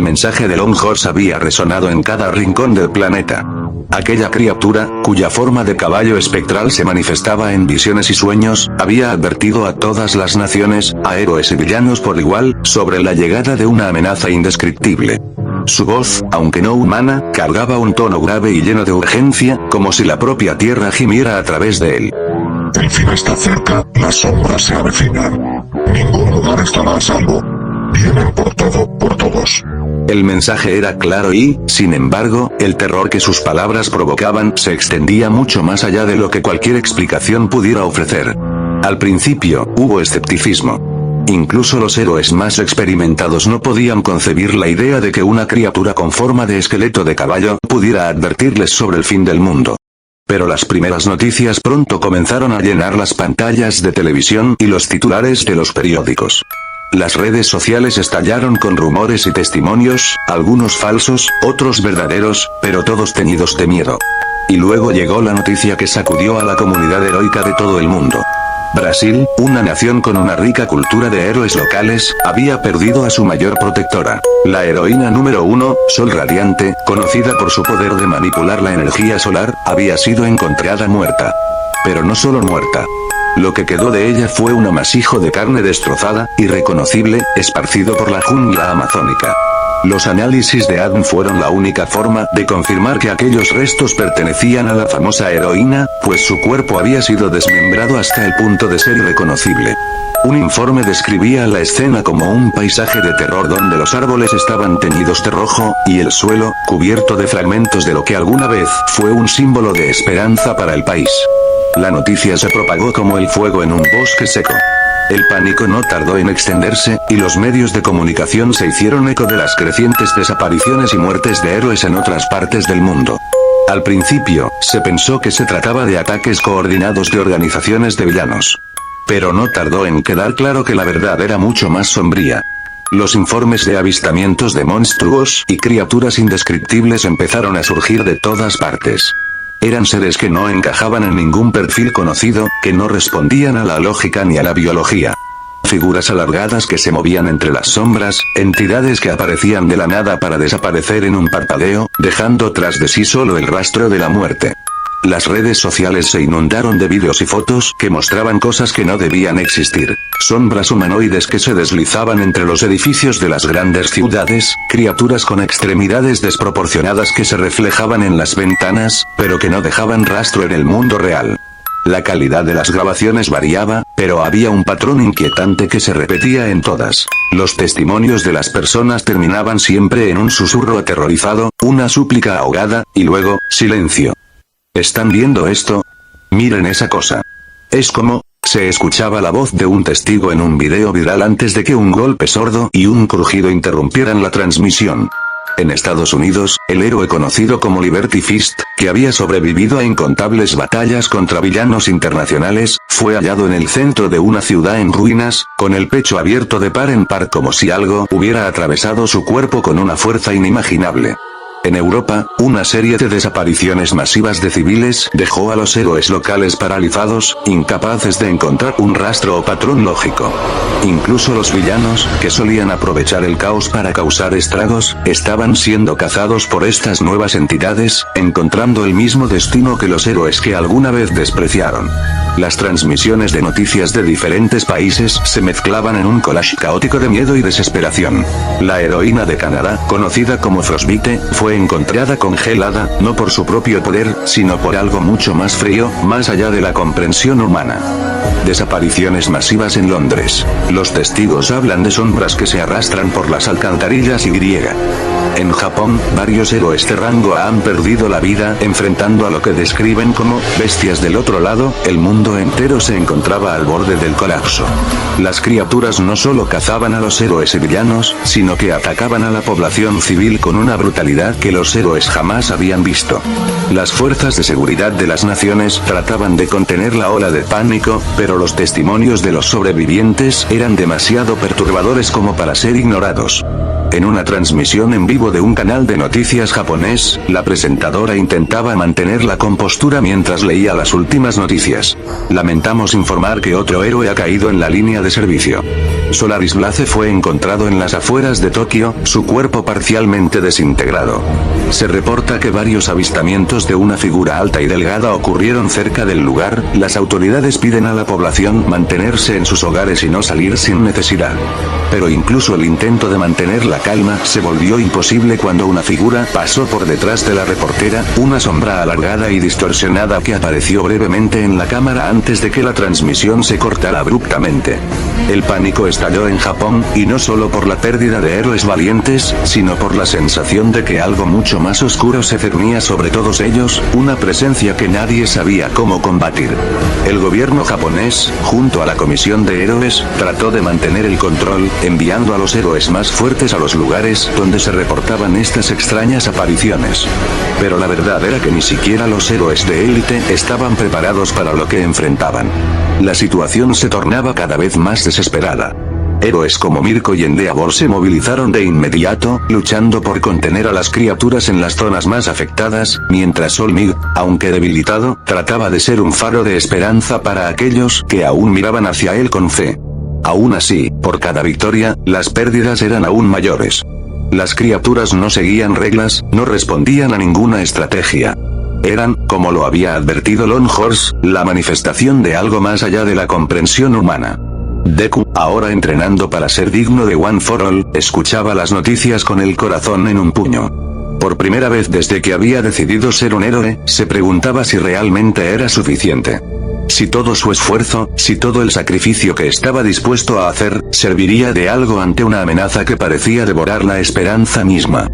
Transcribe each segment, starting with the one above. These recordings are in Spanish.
mensaje de Longhorse había resonado en cada rincón del planeta. Aquella criatura, cuya forma de caballo espectral se manifestaba en visiones y sueños, había advertido a todas las naciones, a héroes y villanos por igual, sobre la llegada de una amenaza indescriptible. Su voz, aunque no humana, cargaba un tono grave y lleno de urgencia, como si la propia tierra gimiera a través de él. El fin está cerca, las sombras se avecinan. Ningún lugar estará a salvo. Vienen por todo, por todos. El mensaje era claro y, sin embargo, el terror que sus palabras provocaban se extendía mucho más allá de lo que cualquier explicación pudiera ofrecer. Al principio, hubo escepticismo. Incluso los héroes más experimentados no podían concebir la idea de que una criatura con forma de esqueleto de caballo pudiera advertirles sobre el fin del mundo. Pero las primeras noticias pronto comenzaron a llenar las pantallas de televisión y los titulares de los periódicos. Las redes sociales estallaron con rumores y testimonios, algunos falsos, otros verdaderos, pero todos teñidos de miedo. Y luego llegó la noticia que sacudió a la comunidad heroica de todo el mundo. Brasil, una nación con una rica cultura de héroes locales, había perdido a su mayor protectora. La heroína número 1, Sol Radiante, conocida por su poder de manipular la energía solar, había sido encontrada muerta. Pero no solo muerta. Lo que quedó de ella fue un amasijo de carne destrozada, irreconocible, esparcido por la jungla amazónica. Los análisis de ADN fueron la única forma de confirmar que aquellos restos pertenecían a la famosa heroína, pues su cuerpo había sido desmembrado hasta el punto de ser irreconocible. Un informe describía la escena como un paisaje de terror donde los árboles estaban teñidos de rojo, y el suelo, cubierto de fragmentos de lo que alguna vez fue un símbolo de esperanza para el país. La noticia se propagó como el fuego en un bosque seco. El pánico no tardó en extenderse, y los medios de comunicación se hicieron eco de las crecientes desapariciones y muertes de héroes en otras partes del mundo. Al principio, se pensó que se trataba de ataques coordinados de organizaciones de villanos. Pero no tardó en quedar claro que la verdad era mucho más sombría. Los informes de avistamientos de monstruos y criaturas indescriptibles empezaron a surgir de todas partes. Eran seres que no encajaban en ningún perfil conocido, que no respondían a la lógica ni a la biología. Figuras alargadas que se movían entre las sombras, entidades que aparecían de la nada para desaparecer en un parpadeo, dejando tras de sí solo el rastro de la muerte. Las redes sociales se inundaron de vídeos y fotos que mostraban cosas que no debían existir. Sombras humanoides que se deslizaban entre los edificios de las grandes ciudades, criaturas con extremidades desproporcionadas que se reflejaban en las ventanas, pero que no dejaban rastro en el mundo real. La calidad de las grabaciones variaba, pero había un patrón inquietante que se repetía en todas. Los testimonios de las personas terminaban siempre en un susurro aterrorizado, una súplica ahogada, y luego, silencio. ¿Están viendo esto? Miren esa cosa. Es como, se escuchaba la voz de un testigo en un video viral antes de que un golpe sordo y un crujido interrumpieran la transmisión. En Estados Unidos, el héroe conocido como Liberty Fist, que había sobrevivido a incontables batallas contra villanos internacionales, fue hallado en el centro de una ciudad en ruinas, con el pecho abierto de par en par como si algo hubiera atravesado su cuerpo con una fuerza inimaginable. En Europa, una serie de desapariciones masivas de civiles dejó a los héroes locales paralizados, incapaces de encontrar un rastro o patrón lógico. Incluso los villanos, que solían aprovechar el caos para causar estragos, estaban siendo cazados por estas nuevas entidades, encontrando el mismo destino que los héroes que alguna vez despreciaron. Las transmisiones de noticias de diferentes países se mezclaban en un collage caótico de miedo y desesperación. La heroína de Canadá, conocida como Frostbite, fue encontrada congelada, no por su propio poder, sino por algo mucho más frío, más allá de la comprensión humana. Desapariciones masivas en Londres. Los testigos hablan de sombras que se arrastran por las alcantarillas y griega. En Japón, varios héroes de rango A han perdido la vida enfrentando a lo que describen como bestias del otro lado. El mundo entero se encontraba al borde del colapso. Las criaturas no solo cazaban a los héroes y villanos, sino que atacaban a la población civil con una brutalidad que los héroes jamás habían visto. Las fuerzas de seguridad de las naciones trataban de contener la ola de pánico, pero los testimonios de los sobrevivientes eran demasiado perturbadores como para ser ignorados. En una transmisión en vivo de un canal de noticias japonés, la presentadora intentaba mantener la compostura mientras leía las últimas noticias. Lamentamos informar que otro héroe ha caído en la línea de servicio. Solaris Blaze fue encontrado en las afueras de Tokio, su cuerpo parcialmente desintegrado. Se reporta que varios avistamientos de una figura alta y delgada ocurrieron cerca del lugar. Las autoridades piden a la población mantenerse en sus hogares y no salir sin necesidad. Pero incluso el intento de mantener la calma se volvió imposible cuando una figura pasó por detrás de la reportera, una sombra alargada y distorsionada que apareció brevemente en la cámara antes de que la transmisión se cortara abruptamente. El pánico estalló en Japón, y no solo por la pérdida de héroes valientes, sino por la sensación de que algo mucho más oscuro se cernía sobre todos ellos, una presencia que nadie sabía cómo combatir. El gobierno japonés, junto a la Comisión de Héroes, trató de mantener el control, enviando a los héroes más fuertes a los lugares donde se reportaban estas extrañas apariciones. Pero la verdad era que ni siquiera los héroes de élite estaban preparados para lo que enfrentaban. La situación se tornaba cada vez más desesperada. Héroes como Mirko y Endeavor se movilizaron de inmediato, luchando por contener a las criaturas en las zonas más afectadas, mientras All Might, aunque debilitado, trataba de ser un faro de esperanza para aquellos que aún miraban hacia él con fe. Aún así, por cada victoria, las pérdidas eran aún mayores. Las criaturas no seguían reglas, no respondían a ninguna estrategia. Eran, como lo había advertido Lone Horse, la manifestación de algo más allá de la comprensión humana. Deku, ahora entrenando para ser digno de One for All, escuchaba las noticias con el corazón en un puño. Por primera vez desde que había decidido ser un héroe, se preguntaba si realmente era suficiente. Si todo su esfuerzo, si todo el sacrificio que estaba dispuesto a hacer, serviría de algo ante una amenaza que parecía devorar la esperanza misma.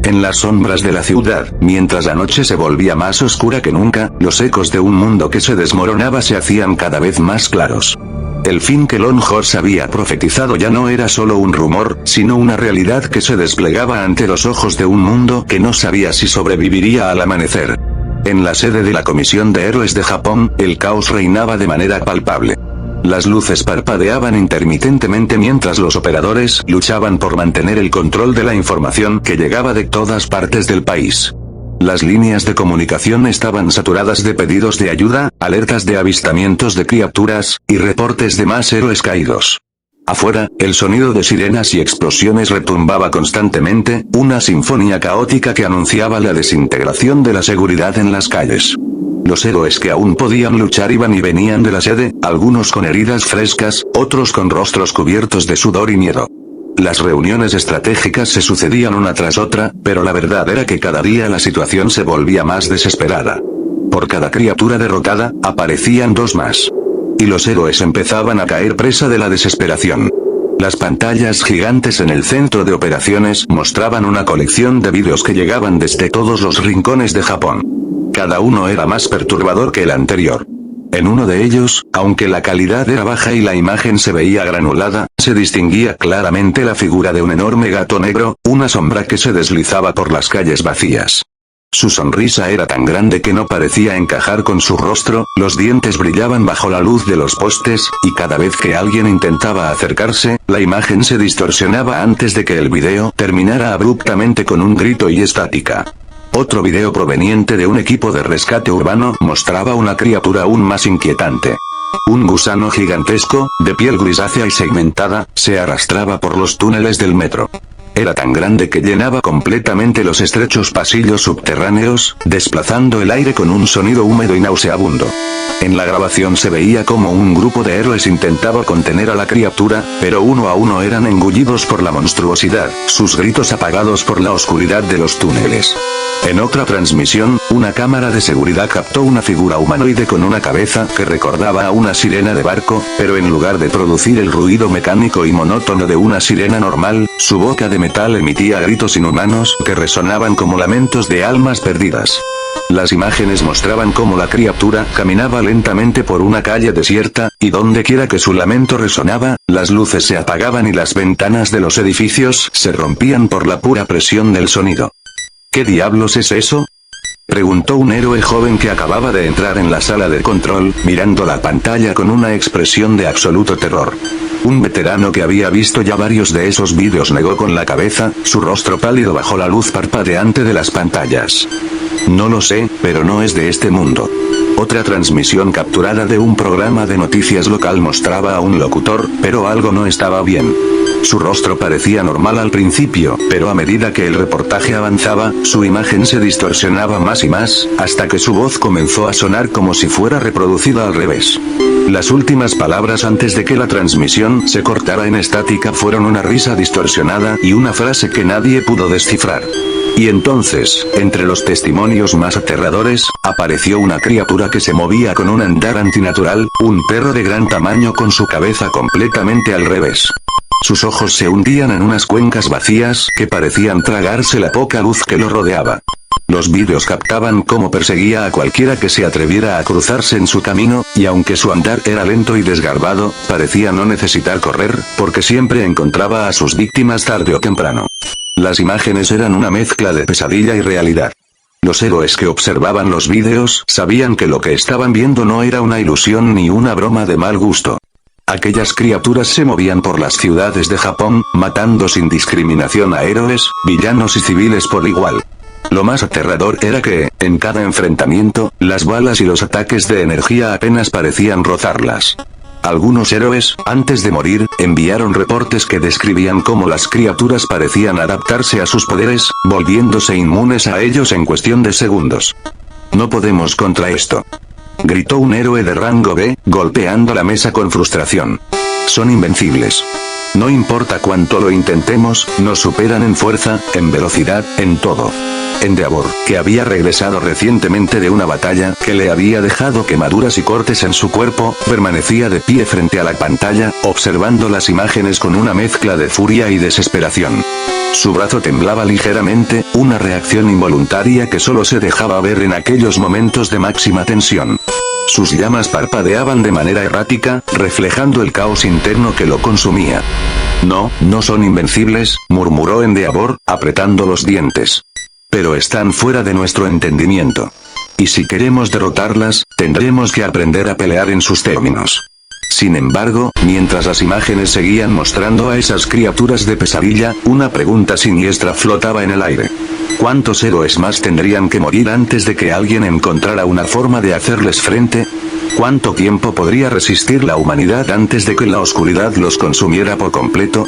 En las sombras de la ciudad, mientras la noche se volvía más oscura que nunca, los ecos de un mundo que se desmoronaba se hacían cada vez más claros. El fin que Lone Horse había profetizado ya no era solo un rumor, sino una realidad que se desplegaba ante los ojos de un mundo que no sabía si sobreviviría al amanecer. En la sede de la Comisión de Héroes de Japón, el caos reinaba de manera palpable. Las luces parpadeaban intermitentemente mientras los operadores luchaban por mantener el control de la información que llegaba de todas partes del país. Las líneas de comunicación estaban saturadas de pedidos de ayuda, alertas de avistamientos de criaturas, y reportes de más héroes caídos. Afuera, el sonido de sirenas y explosiones retumbaba constantemente, una sinfonía caótica que anunciaba la desintegración de la seguridad en las calles. Los héroes que aún podían luchar iban y venían de la sede, algunos con heridas frescas, otros con rostros cubiertos de sudor y miedo. Las reuniones estratégicas se sucedían una tras otra, pero la verdad era que cada día la situación se volvía más desesperada. Por cada criatura derrotada, aparecían dos más. Y los héroes empezaban a caer presa de la desesperación. Las pantallas gigantes en el centro de operaciones mostraban una colección de vídeos que llegaban desde todos los rincones de Japón. Cada uno era más perturbador que el anterior. En uno de ellos, aunque la calidad era baja y la imagen se veía granulada, se distinguía claramente la figura de un enorme gato negro, una sombra que se deslizaba por las calles vacías. Su sonrisa era tan grande que no parecía encajar con su rostro, los dientes brillaban bajo la luz de los postes, y cada vez que alguien intentaba acercarse, la imagen se distorsionaba antes de que el video terminara abruptamente con un grito y estática. Otro video proveniente de un equipo de rescate urbano mostraba una criatura aún más inquietante. Un gusano gigantesco, de piel grisácea y segmentada, se arrastraba por los túneles del metro. Era tan grande que llenaba completamente los estrechos pasillos subterráneos, desplazando el aire con un sonido húmedo y nauseabundo. En la grabación se veía como un grupo de héroes intentaba contener a la criatura, pero uno a uno eran engullidos por la monstruosidad, sus gritos apagados por la oscuridad de los túneles. En otra transmisión, una cámara de seguridad captó una figura humanoide con una cabeza que recordaba a una sirena de barco, pero en lugar de producir el ruido mecánico y monótono de una sirena normal, su boca de metal emitía gritos inhumanos que resonaban como lamentos de almas perdidas. Las imágenes mostraban cómo la criatura caminaba lentamente por una calle desierta, y donde quiera que su lamento resonaba, las luces se apagaban y las ventanas de los edificios se rompían por la pura presión del sonido. ¿Qué diablos es eso?, preguntó un héroe joven que acababa de entrar en la sala de control, mirando la pantalla con una expresión de absoluto terror. Un veterano que había visto ya varios de esos vídeos negó con la cabeza, su rostro pálido bajo la luz parpadeante de las pantallas. No lo sé, pero no es de este mundo. Otra transmisión capturada de un programa de noticias local mostraba a un locutor, pero algo no estaba bien. Su rostro parecía normal al principio, pero a medida que el reportaje avanzaba, su imagen se distorsionaba más y más, hasta que su voz comenzó a sonar como si fuera reproducida al revés. Las últimas palabras antes de que la transmisión se cortara en estática fueron una risa distorsionada y una frase que nadie pudo descifrar. Y entonces, entre los testimonios más aterradores, apareció una criatura que se movía con un andar antinatural, un perro de gran tamaño con su cabeza completamente al revés. Sus ojos se hundían en unas cuencas vacías que parecían tragarse la poca luz que lo rodeaba. Los vídeos captaban cómo perseguía a cualquiera que se atreviera a cruzarse en su camino, y aunque su andar era lento y desgarbado, parecía no necesitar correr, porque siempre encontraba a sus víctimas tarde o temprano. Las imágenes eran una mezcla de pesadilla y realidad. Los héroes que observaban los vídeos sabían que lo que estaban viendo no era una ilusión ni una broma de mal gusto. Aquellas criaturas se movían por las ciudades de Japón, matando sin discriminación a héroes, villanos y civiles por igual. Lo más aterrador era que, en cada enfrentamiento, las balas y los ataques de energía apenas parecían rozarlas. Algunos héroes, antes de morir, enviaron reportes que describían cómo las criaturas parecían adaptarse a sus poderes, volviéndose inmunes a ellos en cuestión de segundos. No podemos contra esto, gritó un héroe de rango B, golpeando la mesa con frustración. Son invencibles. No importa cuánto lo intentemos, nos superan en fuerza, en velocidad, en todo. Endeavor, que había regresado recientemente de una batalla que le había dejado quemaduras y cortes en su cuerpo, permanecía de pie frente a la pantalla, observando las imágenes con una mezcla de furia y desesperación. Su brazo temblaba ligeramente, una reacción involuntaria que solo se dejaba ver en aquellos momentos de máxima tensión. Sus llamas parpadeaban de manera errática, reflejando el caos interno que lo consumía. No, no son invencibles, murmuró Endeavor, apretando los dientes. Pero están fuera de nuestro entendimiento. Y si queremos derrotarlas, tendremos que aprender a pelear en sus términos. Sin embargo, mientras las imágenes seguían mostrando a esas criaturas de pesadilla, una pregunta siniestra flotaba en el aire. ¿Cuántos héroes más tendrían que morir antes de que alguien encontrara una forma de hacerles frente? ¿Cuánto tiempo podría resistir la humanidad antes de que la oscuridad los consumiera por completo?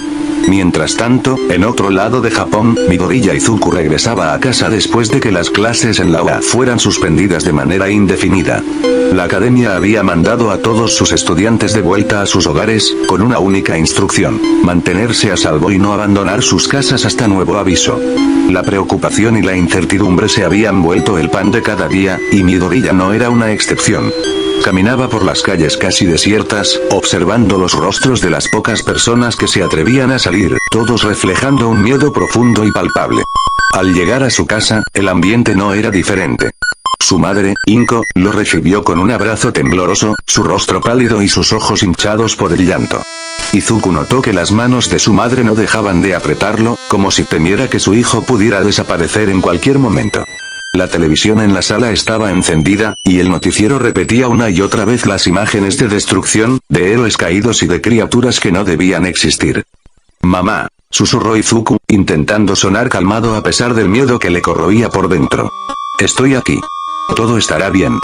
Mientras tanto, en otro lado de Japón, Midoriya Izuku regresaba a casa después de que las clases en la UA fueran suspendidas de manera indefinida. La academia había mandado a todos sus estudiantes de vuelta a sus hogares, con una única instrucción: mantenerse a salvo y no abandonar sus casas hasta nuevo aviso. La preocupación y la incertidumbre se habían vuelto el pan de cada día, y Midoriya no era una excepción. Caminaba por las calles casi desiertas, observando los rostros de las pocas personas que se atrevían a salir, todos reflejando un miedo profundo y palpable. Al llegar a su casa, el ambiente no era diferente. Su madre, Inko, lo recibió con un abrazo tembloroso, su rostro pálido y sus ojos hinchados por el llanto. Izuku notó que las manos de su madre no dejaban de apretarlo, como si temiera que su hijo pudiera desaparecer en cualquier momento. La televisión en la sala estaba encendida, y el noticiero repetía una y otra vez las imágenes de destrucción, de héroes caídos y de criaturas que no debían existir. «Mamá», susurró Izuku, intentando sonar calmado a pesar del miedo que le corroía por dentro. «Estoy aquí. Todo estará bien».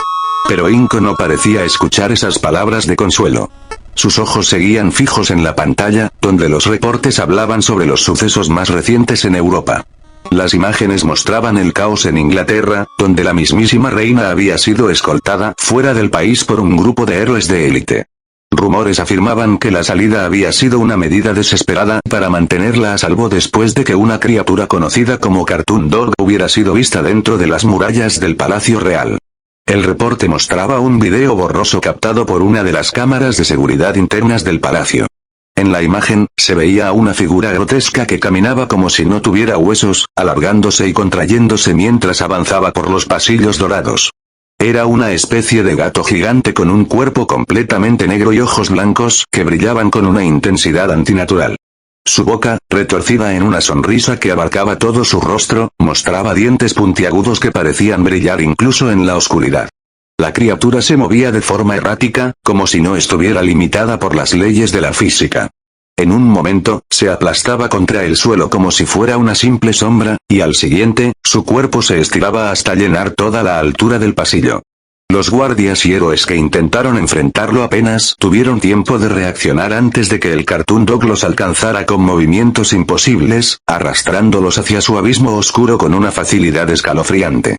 Pero Inko no parecía escuchar esas palabras de consuelo. Sus ojos seguían fijos en la pantalla, donde los reportes hablaban sobre los sucesos más recientes en Europa. Las imágenes mostraban el caos en Inglaterra, donde la mismísima reina había sido escoltada fuera del país por un grupo de héroes de élite. Rumores afirmaban que la salida había sido una medida desesperada para mantenerla a salvo después de que una criatura conocida como Cartoon Dog hubiera sido vista dentro de las murallas del Palacio Real. El reporte mostraba un video borroso captado por una de las cámaras de seguridad internas del palacio. En la imagen, se veía a una figura grotesca que caminaba como si no tuviera huesos, alargándose y contrayéndose mientras avanzaba por los pasillos dorados. Era una especie de gato gigante con un cuerpo completamente negro y ojos blancos que brillaban con una intensidad antinatural. Su boca, retorcida en una sonrisa que abarcaba todo su rostro, mostraba dientes puntiagudos que parecían brillar incluso en la oscuridad. La criatura se movía de forma errática, como si no estuviera limitada por las leyes de la física. En un momento, se aplastaba contra el suelo como si fuera una simple sombra, y al siguiente, su cuerpo se estiraba hasta llenar toda la altura del pasillo. Los guardias y héroes que intentaron enfrentarlo apenas tuvieron tiempo de reaccionar antes de que el Cartoon Dog los alcanzara con movimientos imposibles, arrastrándolos hacia su abismo oscuro con una facilidad escalofriante.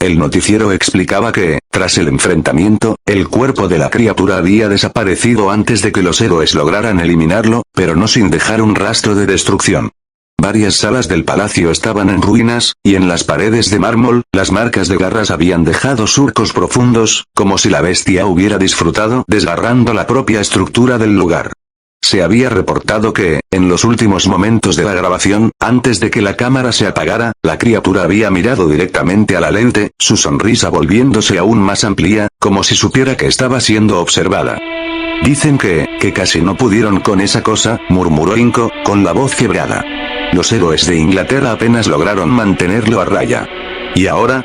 El noticiero explicaba que, tras el enfrentamiento, el cuerpo de la criatura había desaparecido antes de que los héroes lograran eliminarlo, pero no sin dejar un rastro de destrucción. Varias salas del palacio estaban en ruinas, y en las paredes de mármol, las marcas de garras habían dejado surcos profundos, como si la bestia hubiera disfrutado desgarrando la propia estructura del lugar. Se había reportado que, en los últimos momentos de la grabación, antes de que la cámara se apagara, la criatura había mirado directamente a la lente, su sonrisa volviéndose aún más amplia, como si supiera que estaba siendo observada. Dicen que casi no pudieron con esa cosa, murmuró Inko, con la voz quebrada. Los héroes de Inglaterra apenas lograron mantenerlo a raya. Y ahora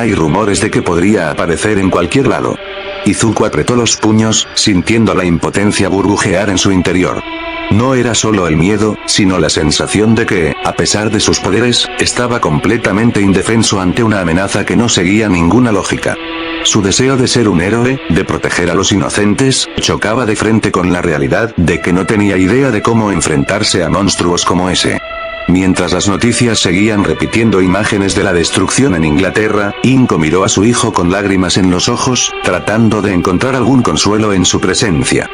hay rumores de que podría aparecer en cualquier lado. Izuku apretó los puños, sintiendo la impotencia burbujear en su interior. No era solo el miedo, sino la sensación de que, a pesar de sus poderes, estaba completamente indefenso ante una amenaza que no seguía ninguna lógica. Su deseo de ser un héroe, de proteger a los inocentes, chocaba de frente con la realidad de que no tenía idea de cómo enfrentarse a monstruos como ese. Mientras las noticias seguían repitiendo imágenes de la destrucción en Inglaterra, Inko miró a su hijo con lágrimas en los ojos, tratando de encontrar algún consuelo en su presencia.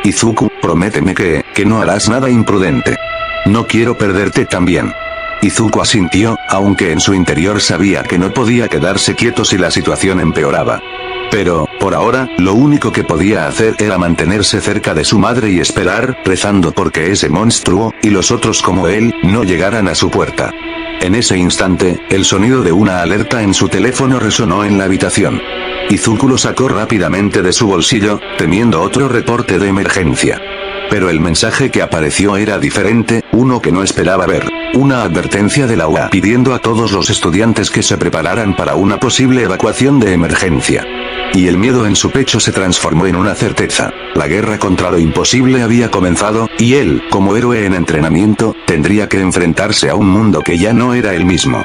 Izuku, prométeme que no harás nada imprudente. No quiero perderte también. Izuku asintió, aunque en su interior sabía que no podía quedarse quieto si la situación empeoraba. Pero, por ahora, lo único que podía hacer era mantenerse cerca de su madre y esperar, rezando porque ese monstruo, y los otros como él, no llegaran a su puerta. En ese instante, el sonido de una alerta en su teléfono resonó en la habitación. Izuku lo sacó rápidamente de su bolsillo, temiendo otro reporte de emergencia. Pero el mensaje que apareció era diferente, uno que no esperaba ver. Una advertencia de la UA pidiendo a todos los estudiantes que se prepararan para una posible evacuación de emergencia. Y el miedo en su pecho se transformó en una certeza. La guerra contra lo imposible había comenzado, y él, como héroe en entrenamiento, tendría que enfrentarse a un mundo que ya no era el mismo.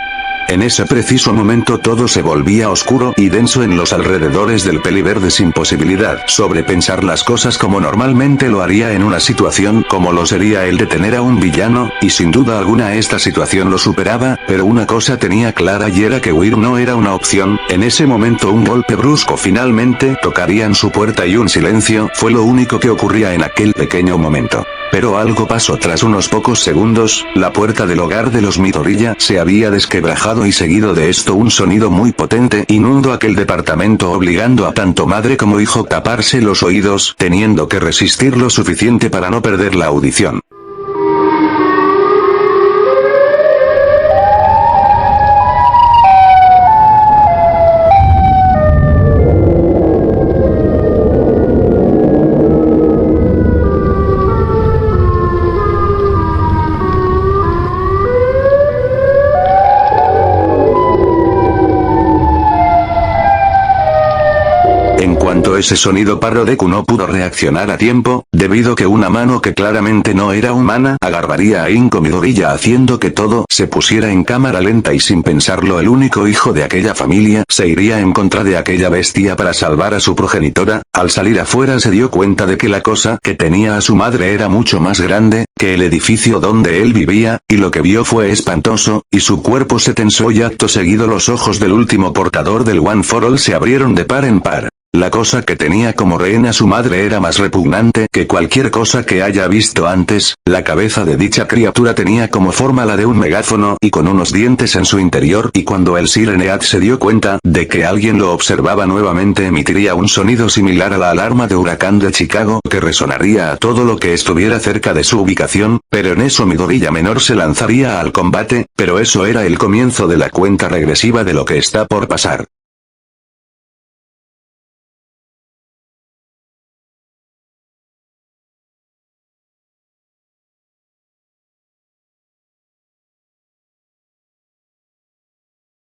En ese preciso momento todo se volvía oscuro y denso en los alrededores del peliverde sin posibilidad sobrepensar las cosas como normalmente lo haría en una situación como lo sería el detener a un villano, y sin duda alguna esta situación lo superaba, pero una cosa tenía clara y era que huir no era una opción. En ese momento un golpe brusco finalmente tocaría en su puerta y un silencio fue lo único que ocurría en aquel pequeño momento. Pero algo pasó tras unos pocos segundos, la puerta del hogar de los Midoriya se había desquebrajado y seguido de esto un sonido muy potente inundó aquel departamento obligando a tanto madre como hijo a taparse los oídos, teniendo que resistir lo suficiente para no perder la audición. En cuanto ese sonido paró, Deku no pudo reaccionar a tiempo, debido que una mano que claramente no era humana agarraría a Inko Midoriya haciendo que todo se pusiera en cámara lenta y sin pensarlo el único hijo de aquella familia se iría en contra de aquella bestia para salvar a su progenitora. Al salir afuera se dio cuenta de que la cosa que tenía a su madre era mucho más grande que el edificio donde él vivía, y lo que vio fue espantoso, y su cuerpo se tensó y acto seguido los ojos del último portador del One for All se abrieron de par en par. La cosa que tenía como rehén a su madre era más repugnante que cualquier cosa que haya visto antes. La cabeza de dicha criatura tenía como forma la de un megáfono y con unos dientes en su interior, y cuando el Sirenead se dio cuenta de que alguien lo observaba nuevamente emitiría un sonido similar a la alarma de huracán de Chicago que resonaría a todo lo que estuviera cerca de su ubicación, pero en eso Midoriya menor se lanzaría al combate, pero eso era el comienzo de la cuenta regresiva de lo que está por pasar.